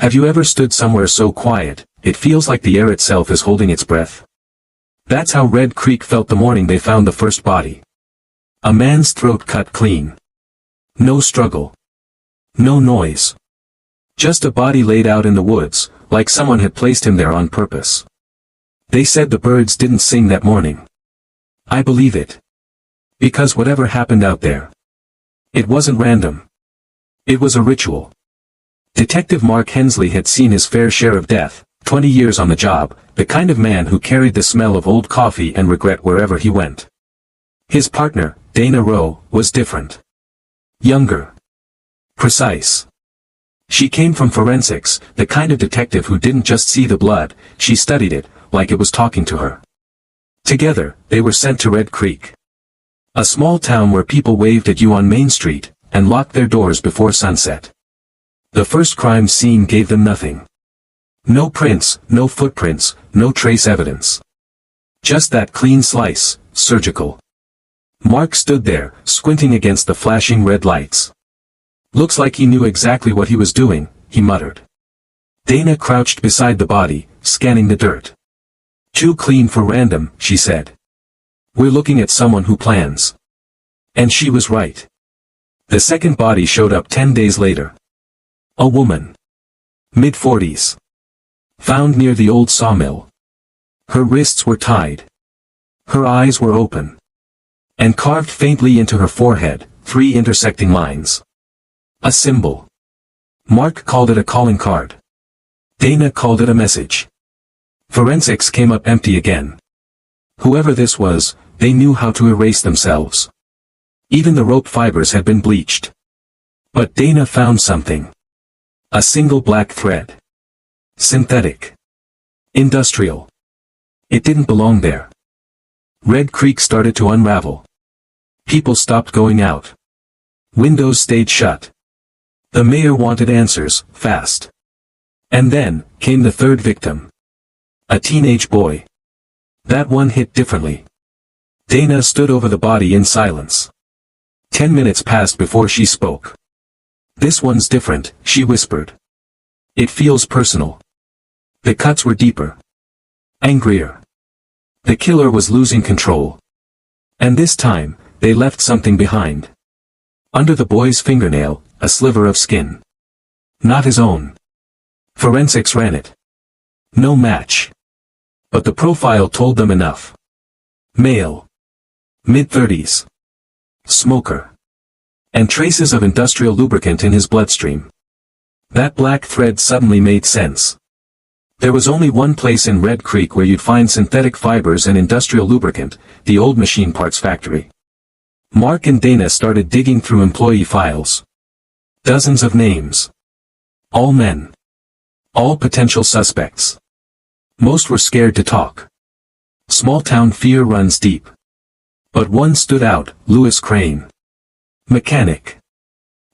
Have you ever stood somewhere so quiet, it feels like the air itself is holding its breath? That's how Red Creek felt the morning they found the first body. A man's throat cut clean. No struggle. No noise. Just a body laid out in the woods, like someone had placed him there on purpose. They said the birds didn't sing that morning. I believe it. Because whatever happened out there, it wasn't random. It was a ritual. Detective Mark Hensley had seen his fair share of death, 20 years on the job, the kind of man who carried the smell of old coffee and regret wherever he went. His partner, Dana Rowe, was different. Younger. Precise. She came from forensics, the kind of detective who didn't just see the blood, she studied it, like it was talking to her. Together, they were sent to Red Creek. A small town where people waved at you on Main Street, and locked their doors before sunset. The first crime scene gave them nothing. No prints, no footprints, no trace evidence. Just that clean slice, surgical. Mark stood there, squinting against the flashing red lights. Looks like he knew exactly what he was doing, he muttered. Dana crouched beside the body, scanning the dirt. Too clean for random, she said. We're looking at someone who plans. And she was right. The second body showed up 10 days later. A woman. Mid-40s. Found near the old sawmill. Her wrists were tied. Her eyes were open. And carved faintly into her forehead, 3 intersecting lines. A symbol. Mark called it a calling card. Dana called it a message. Forensics came up empty again. Whoever this was, they knew how to erase themselves. Even the rope fibers had been bleached. But Dana found something. A single black thread. Synthetic. Industrial. It didn't belong there. Red Creek started to unravel. People stopped going out. Windows stayed shut. The mayor wanted answers, fast. And then, came the third victim. A teenage boy. That one hit differently. Dana stood over the body in silence. 10 minutes passed before she spoke. This one's different, she whispered. It feels personal. The cuts were deeper. Angrier. The killer was losing control. And this time, they left something behind. Under the boy's fingernail, a sliver of skin. Not his own. Forensics ran it. No match. But the profile told them enough. Male. Mid-30s. Smoker. And traces of industrial lubricant in his bloodstream. That black thread suddenly made sense. There was only one place in Red Creek where you'd find synthetic fibers and industrial lubricant, the old machine parts factory. Mark and Dana started digging through employee files. Dozens of names. All men. All potential suspects. Most were scared to talk. Small-town fear runs deep. But one stood out, Lewis Crane. Mechanic.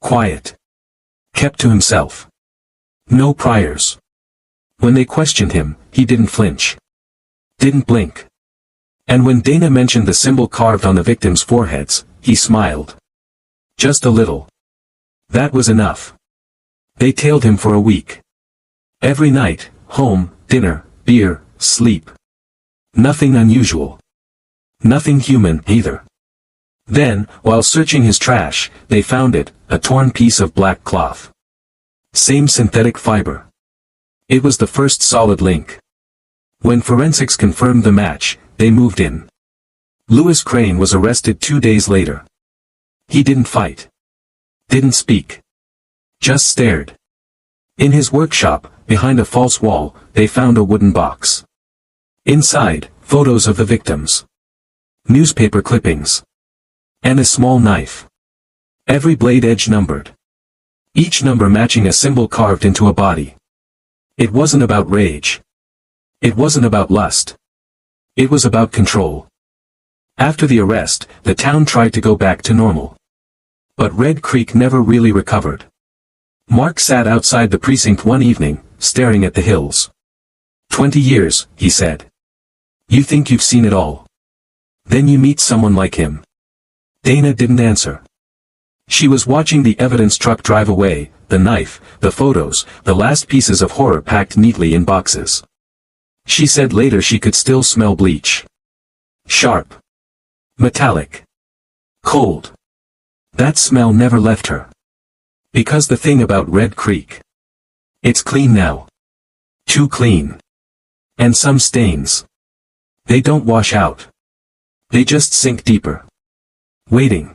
Quiet. Kept to himself. No priors. When they questioned him, he didn't flinch. Didn't blink. And when Dana mentioned the symbol carved on the victims' foreheads, he smiled. Just a little. That was enough. They tailed him for a week. Every night, home, dinner, beer, sleep. Nothing unusual. Nothing human, either. Then, while searching his trash, they found it, a torn piece of black cloth. Same synthetic fiber. It was the first solid link. When forensics confirmed the match, they moved in. Lewis Crane was arrested 2 days later. He didn't fight. Didn't speak. Just stared. In his workshop, behind a false wall, they found a wooden box. Inside, photos of the victims. Newspaper clippings. And a small knife. Every blade edge numbered. Each number matching a symbol carved into a body. It wasn't about rage. It wasn't about lust. It was about control. After the arrest, the town tried to go back to normal. But Red Creek never really recovered. Mark sat outside the precinct one evening, staring at the hills. 20 years, he said. You think you've seen it all. Then you meet someone like him. Dana didn't answer. She was watching the evidence truck drive away, the knife, the photos, the last pieces of horror packed neatly in boxes. She said later she could still smell bleach. Sharp. Metallic. Cold. That smell never left her. Because the thing about Red Creek. It's clean now. Too clean. And some stains. They don't wash out. They just sink deeper. Waiting.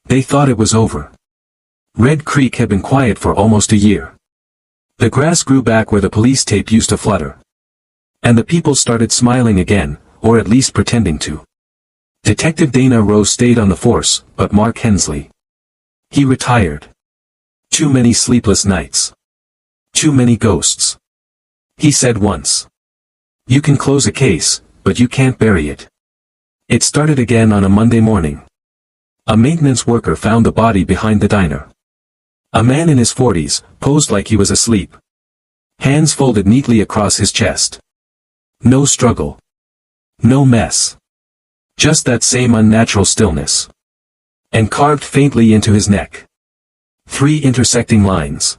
They thought it was over. Red Creek had been quiet for almost a year. The grass grew back where the police tape used to flutter. And the people started smiling again, or at least pretending to. Detective Dana Rowe stayed on the force, but Mark Hensley. He retired. Too many sleepless nights. Too many ghosts. He said once. You can close a case, but you can't bury it. It started again on a Monday morning. A maintenance worker found the body behind the diner. A man in his 40s, posed like he was asleep. Hands folded neatly across his chest. No struggle. No mess. Just that same unnatural stillness. And carved faintly into his neck. 3 intersecting lines.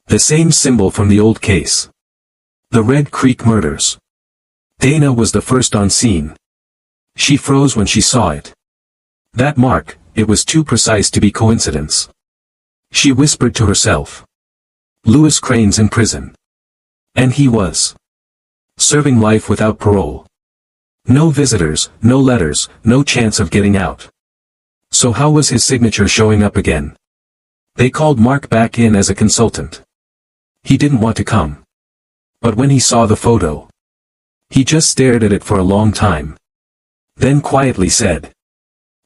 The same symbol from the old case. The Red Creek murders. Dana was the first on scene. She froze when she saw it. That mark, it was too precise to be coincidence. She whispered to herself. Louis Crane's in prison. And he was. Serving life without parole. No visitors, no letters, no chance of getting out. So how was his signature showing up again? They called Mark back in as a consultant. He didn't want to come. But when he saw the photo, he just stared at it for a long time. Then quietly said,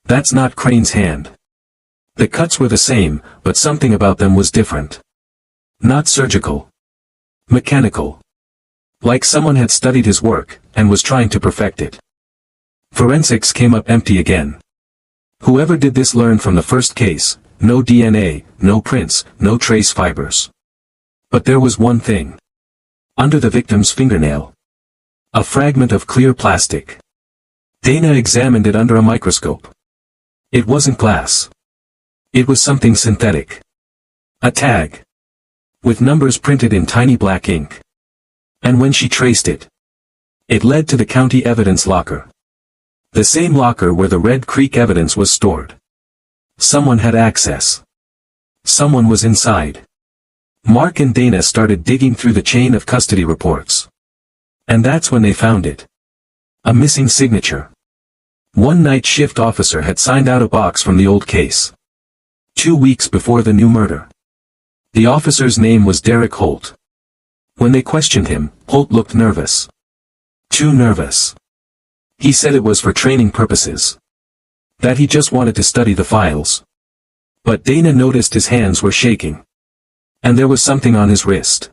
"That's not Crane's hand." The cuts were the same, but something about them was different. Not surgical. Mechanical. Like someone had studied his work, and was trying to perfect it. Forensics came up empty again. Whoever did this learned from the first case, no DNA, no prints, no trace fibers. But there was one thing. Under the victim's fingernail. A fragment of clear plastic. Dana examined it under a microscope. It wasn't glass. It was something synthetic. A tag. With numbers printed in tiny black ink. And when she traced it, it led to the county evidence locker. The same locker where the Red Creek evidence was stored. Someone had access. Someone was inside. Mark and Dana started digging through the chain of custody reports. And that's when they found it. A missing signature. One night shift officer had signed out a box from the old case. 2 weeks before the new murder. The officer's name was Derek Holt. When they questioned him, Holt looked nervous. Too nervous. He said it was for training purposes. That he just wanted to study the files. But Dana noticed his hands were shaking. And there was something on his wrist.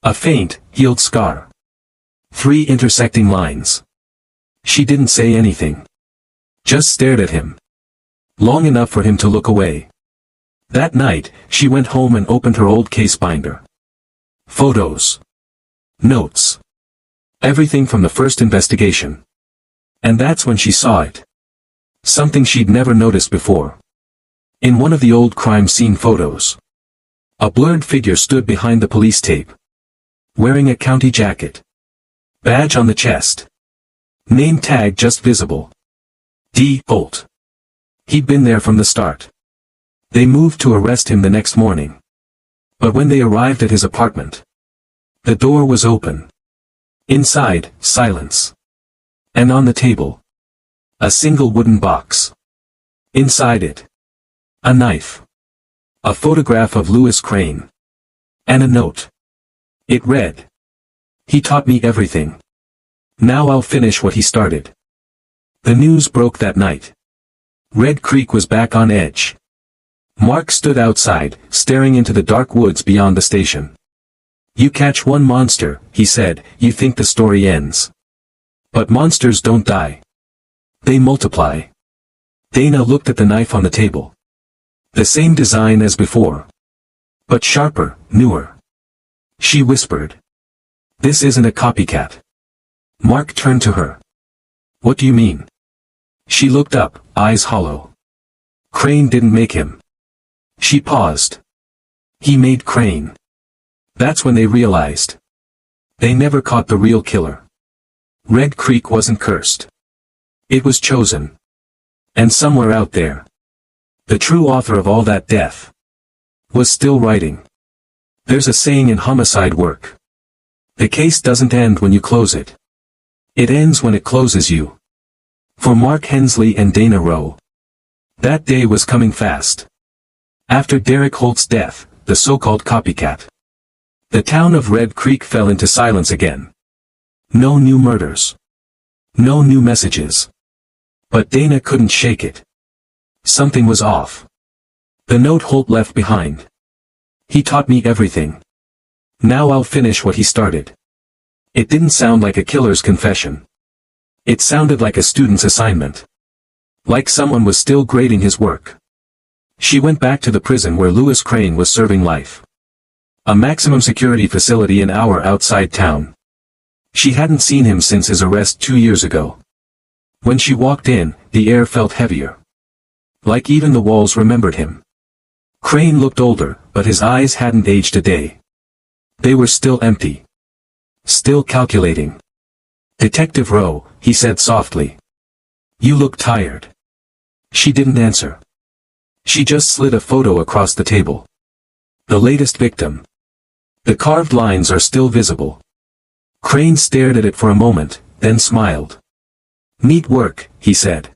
A faint, healed scar. 3 intersecting lines. She didn't say anything. Just stared at him. Long enough for him to look away. That night, she went home and opened her old case binder. Photos. Notes. Everything from the first investigation. And that's when she saw it. Something she'd never noticed before. In one of the old crime scene photos. A blurred figure stood behind the police tape. Wearing a county jacket. Badge on the chest. Name tag just visible. D. Holt. He'd been there from the start. They moved to arrest him the next morning. But when they arrived at his apartment, the door was open. Inside, silence. And on the table, a single wooden box. Inside it, a knife. A photograph of Louis Crane. And a note. It read, "He taught me everything. Now I'll finish what he started." The news broke that night. Red Creek was back on edge. Mark stood outside, staring into the dark woods beyond the station. "You catch one monster," he said, "you think the story ends. But monsters don't die. They multiply." Dana looked at the knife on the table. The same design as before. But sharper, newer. She whispered. "This isn't a copycat." Mark turned to her. "What do you mean?" She looked up, eyes hollow. "Crane didn't make him. She paused. He made Crane. That's when they realized. They never caught the real killer. Red Creek wasn't cursed. It was chosen. And somewhere out there, the true author of all that death was still writing. There's a saying in homicide work. The case doesn't end when you close it. It ends when it closes you. For Mark Hensley and Dana Rowe, that day was coming fast. After Derek Holt's death, the so-called copycat, the town of Red Creek fell into silence again. No new murders. No new messages. But Dana couldn't shake it. Something was off. The note Holt left behind. He taught me everything. Now I'll finish what he started. It didn't sound like a killer's confession. It sounded like a student's assignment. Like someone was still grading his work. She went back to the prison where Lewis Crane was serving life. A maximum security facility an hour outside town. She hadn't seen him since his arrest 2 years ago. When she walked in, the air felt heavier. Like even the walls remembered him. Crane looked older, but his eyes hadn't aged a day. They were still empty. Still calculating. "Detective Rowe," he said softly. "You look tired." She didn't answer. She just slid a photo across the table. The latest victim. The carved lines are still visible. Crane stared at it for a moment, then smiled. "Neat work," he said.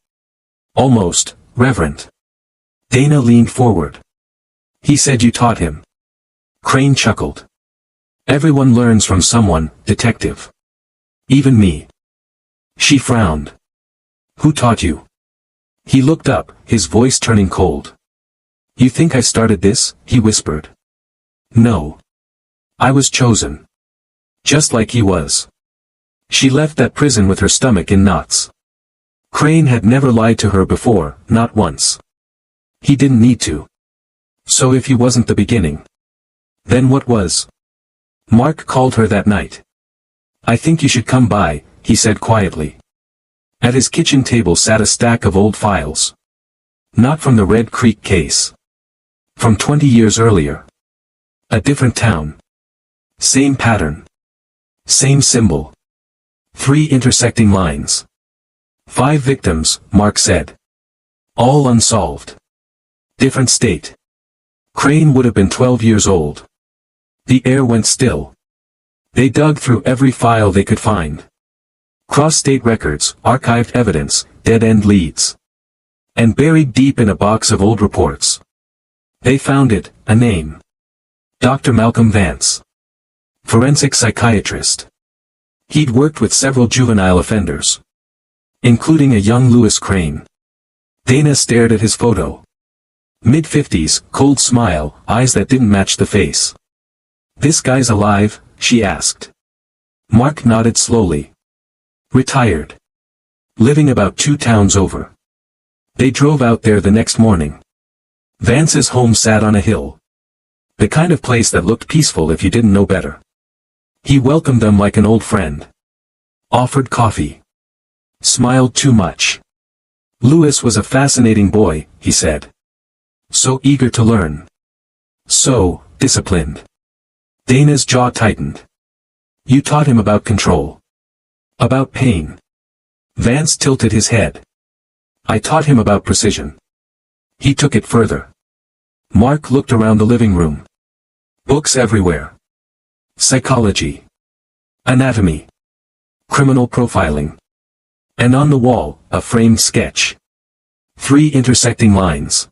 "Almost, reverent." Dana leaned forward. "He said you taught him." Crane chuckled. "Everyone learns from someone, detective. Even me." She frowned. "Who taught you?" He looked up, his voice turning cold. "You think I started this?" he whispered. "No. I was chosen. Just like he was." She left that prison with her stomach in knots. Crane had never lied to her before, not once. He didn't need to. So if he wasn't the beginning, then what was? Mark called her that night. "I think you should come by," he said quietly. At his kitchen table sat a stack of old files. Not from the Red Creek case. From 20 years earlier. A different town. Same pattern. Same symbol. 3 intersecting lines. 5 victims, Mark said. All unsolved. Different state. Crane would have been 12 years old. The air went still. They dug through every file they could find. Cross-state records, archived evidence, dead-end leads. And buried deep in a box of old reports, they found it, a name. Dr. Malcolm Vance. Forensic psychiatrist. He'd worked with several juvenile offenders, including a young Lewis Crane. Dana stared at his photo. Mid-50s, cold smile, eyes that didn't match the face. "This guy's alive?" she asked. Mark nodded slowly. "Retired. Living about 2 towns over." They drove out there the next morning. Vance's home sat on a hill. The kind of place that looked peaceful if you didn't know better. He welcomed them like an old friend. Offered coffee. Smiled too much. Lewis was a fascinating boy, he said. So eager to learn. So disciplined. Dana's jaw tightened. "You taught him about control. About pain." Vance tilted his head. "I taught him about precision." He took it further. Mark looked around the living room. Books everywhere. Psychology. Anatomy. Criminal profiling. And on the wall, a framed sketch. 3 intersecting lines.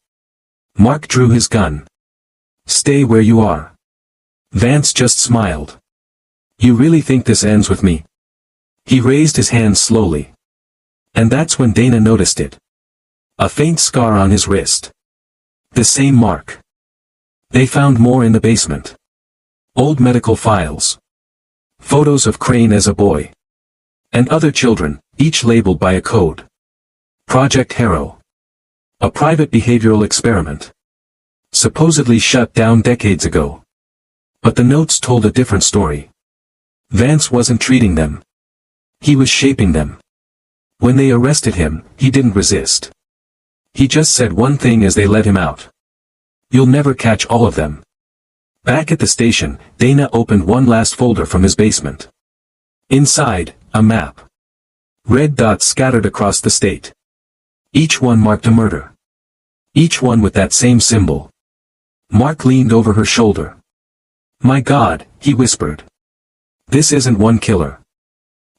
Mark drew his gun. "Stay where you are." Vance just smiled. "You really think this ends with me?" He raised his hand slowly. And that's when Dana noticed it. A faint scar on his wrist. The same mark. They found more in the basement. Old medical files. Photos of Crane as a boy. And other children, each labeled by a code. Project Harrow. A private behavioral experiment. Supposedly shut down decades ago. But the notes told a different story. Vance wasn't treating them. He was shaping them. When they arrested him, he didn't resist. He just said one thing as they let him out. You'll never catch all of them. Back at the station, Dana opened one last folder from his basement. Inside, a map. Red dots scattered across the state. Each one marked a murder. Each one with that same symbol. Mark leaned over her shoulder. My God, he whispered. This isn't one killer.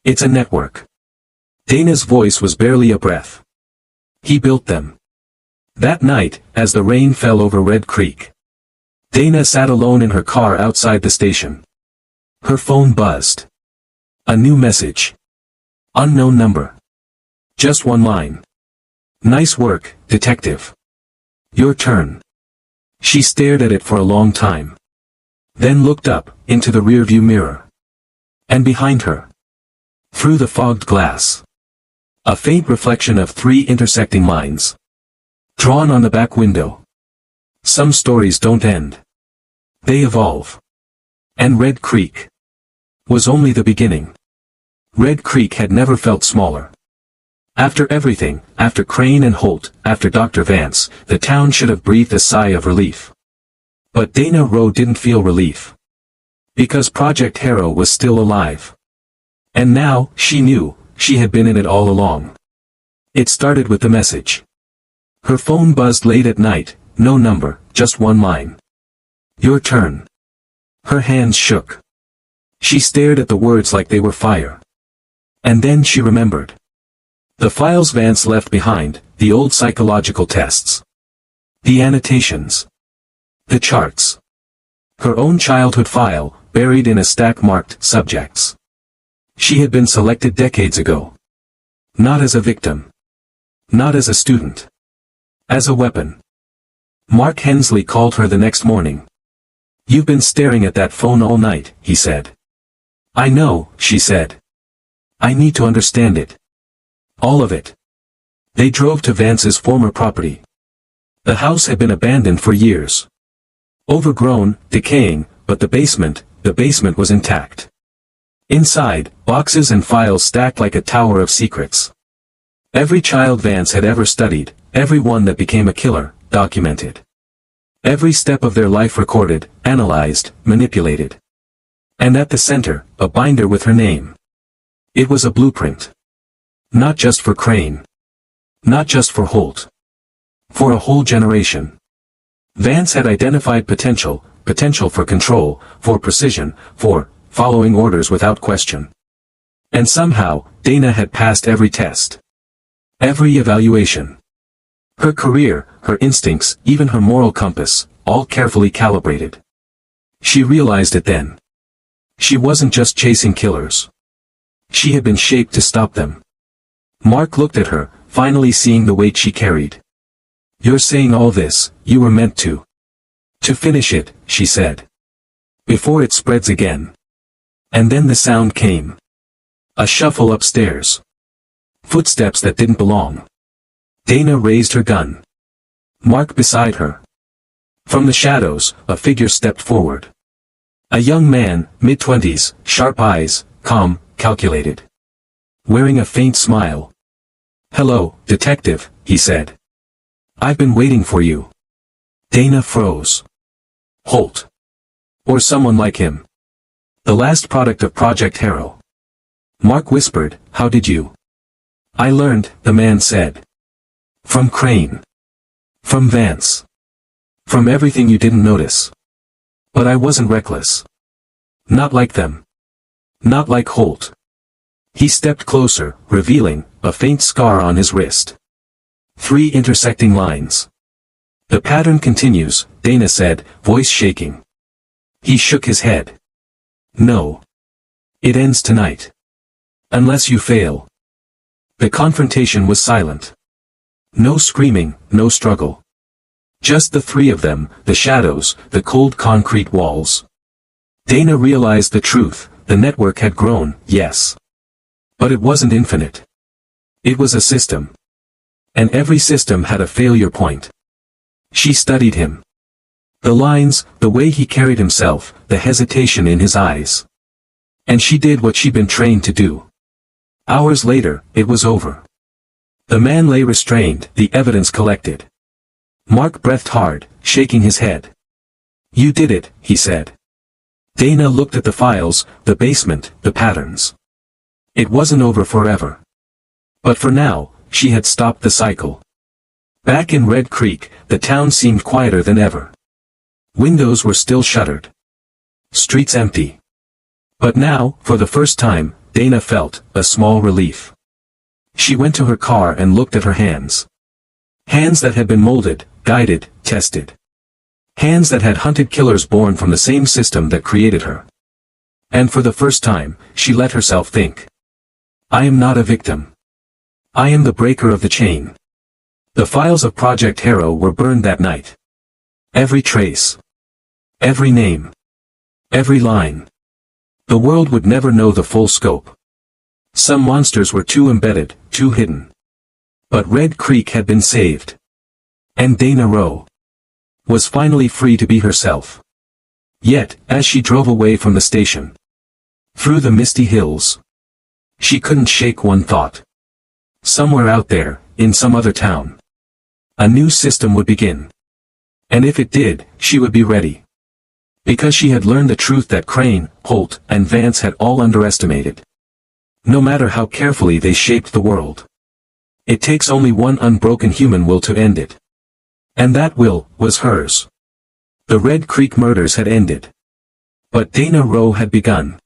It's a network. Dana's voice was barely a breath. He built them. That night, as the rain fell over Red Creek, Dana sat alone in her car outside the station. Her phone buzzed. A new message. Unknown number. Just one line. Nice work, detective. Your turn. She stared at it for a long time. Then looked up, into the rearview mirror. And behind her, through the fogged glass, a faint reflection of 3 intersecting lines, drawn on the back window. Some stories don't end. They evolve. And Red Creek was only the beginning. Red Creek had never felt smaller. After everything, after Crane and Holt, after Dr. Vance, the town should have breathed a sigh of relief. But Dana Rowe didn't feel relief. Because Project Harrow was still alive. And now, she knew, she had been in it all along. It started with the message. Her phone buzzed late at night, no number, just one line. Your turn. Her hands shook. She stared at the words like they were fire. And then she remembered. The files Vance left behind, the old psychological tests. The annotations. The charts. Her own childhood file, buried in a stack marked subjects. She had been selected decades ago. Not as a victim. Not as a student. As a weapon. Mark Hensley called her the next morning. You've been staring at that phone all night, he said. I know, she said. I need to understand it. All of it. They drove to Vance's former property. The house had been abandoned for years. Overgrown, decaying, but the basement was intact. Inside, boxes and files stacked like a tower of secrets. Every child Vance had ever studied, every one that became a killer, documented. Every step of their life recorded, analyzed, manipulated. And at the center, a binder with her name. It was a blueprint. Not just for Crane. Not just for Holt. For a whole generation. Vance had identified potential for control, for precision, for following orders without question. And somehow, Dana had passed every test. Every evaluation. Her career, her instincts, even her moral compass, all carefully calibrated. She realized it then. She wasn't just chasing killers. She had been shaped to stop them. Mark looked at her, finally seeing the weight she carried. You're saying all this, you were meant to. To finish it, she said. Before it spreads again. And then the sound came. A shuffle upstairs. Footsteps that didn't belong. Dana raised her gun. Mark beside her. From the shadows, a figure stepped forward. A young man, mid-20s, sharp eyes, calm, calculated. Wearing a faint smile. Hello, detective, he said. I've been waiting for you. Dana froze. Holt. Or someone like him. The last product of Project Harrow. Mark whispered, how did you? I learned, the man said. From Crane. From Vance. From everything you didn't notice. But I wasn't reckless. Not like them. Not like Holt. He stepped closer, revealing a faint scar on his wrist. 3 intersecting lines. The pattern continues, Dana said, voice shaking. He shook his head. No. It ends tonight. Unless you fail. The confrontation was silent. No screaming, no struggle. Just the 3 of them, the shadows, the cold concrete walls. Dana realized the truth, the network had grown, yes. But it wasn't infinite. It was a system. And every system had a failure point. She studied him. The lines, the way he carried himself, the hesitation in his eyes. And she did what she'd been trained to do. Hours later, it was over. The man lay restrained, the evidence collected. Mark breathed hard, shaking his head. You did it, he said. Dana looked at the files, the basement, the patterns. It wasn't over forever. But for now, she had stopped the cycle. Back in Red Creek, the town seemed quieter than ever. Windows were still shuttered. Streets empty. But now, for the first time, Dana felt a small relief. She went to her car and looked at her hands. Hands that had been molded, guided, tested. Hands that had hunted killers born from the same system that created her. And for the first time, she let herself think. I am not a victim. I am the breaker of the chain. The files of Project Harrow were burned that night. Every trace. Every name. Every line. The world would never know the full scope. Some monsters were too embedded, too hidden. But Red Creek had been saved. And Dana Rowe was finally free to be herself. Yet, as she drove away from the station, through the misty hills, she couldn't shake one thought. Somewhere out there, in some other town, a new system would begin. And if it did, she would be ready. Because she had learned the truth that Crane, Holt, and Vance had all underestimated. No matter how carefully they shaped the world, it takes only one unbroken human will to end it. And that will was hers. The Red Creek murders had ended. But Dana Rowe had begun.